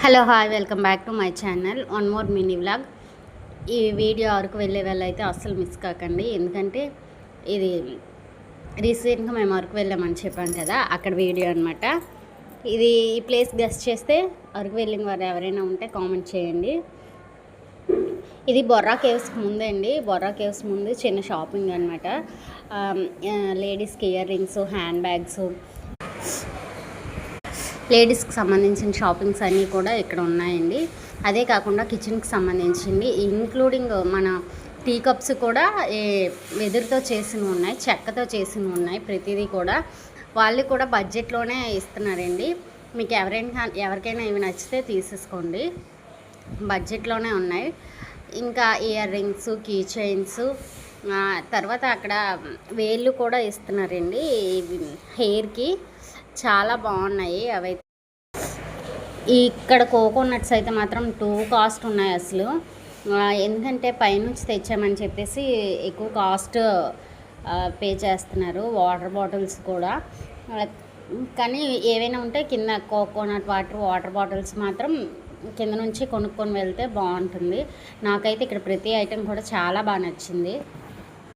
Hello hi welcome back to my channel one more mini vlog. ఈ video Araku వెళ్ళే వాళ్ళైతే అస్సలు మిస్ కాకండి, ఎందుకంటే ఇది రీసెంట్గా మేము అరకు వెళ్ళామని చెప్పాం కదా, అక్కడ వీడియో అనమాట. ఇది ఈ ప్లేస్ గెస్ట్ చేస్తే అరకు వెళ్ళిన వారు ఎవరైనా ఉంటే కామెంట్ చేయండి. ఇది బొర్రా కేవ్స్కి ముందే అండి. బొర్రా కేవ్స్ ముందు చిన్న షాపింగ్ అనమాట. లేడీస్కి ఇయర్ రింగ్స్, హ్యాండ్ బ్యాగ్స్, లేడీస్కి సంబంధించిన షాపింగ్స్ అన్నీ కూడా ఇక్కడ ఉన్నాయండి. అదే కాకుండా కిచెన్కి సంబంధించింది ఇంక్లూడింగ్ మన టీ కప్స్ కూడా వెదురుతో చేసినవి ఉన్నాయి, చెక్కతో చేసినవి ఉన్నాయి. ప్రతిదీ కూడా వాళ్ళు కూడా బడ్జెట్లోనే ఇస్తున్నారండి. మీకు ఎవరికైనా ఇవి నచ్చితే తీసేసుకోండి, బడ్జెట్లోనే ఉన్నాయి. ఇంకా ఇయర్ రింగ్స్, కీ చైన్స్, తర్వాత అక్కడ వేళ్ళు కూడా ఇస్తున్నారండి హెయిర్కి. చాలా బాగున్నాయి అవైతే. ఇక్కడ కోకోనట్స్ అయితే మాత్రం టూ కాస్ట్ ఉన్నాయి అసలు, ఎందుకంటే పైనుంచి తెచ్చామని చెప్పేసి ఎక్కువ కాస్ట్ పే చేస్తున్నారు. వాటర్ బాటిల్స్ కూడా, కానీ ఏవైనా ఉంటే కింద కోకోనట్ వాటర్ బాటిల్స్ మాత్రం కింద నుంచి కొనుక్కొని వెళ్తే బాగుంటుంది. నాకైతే ఇక్కడ ప్రతి ఐటెం కూడా చాలా బాగా నచ్చింది.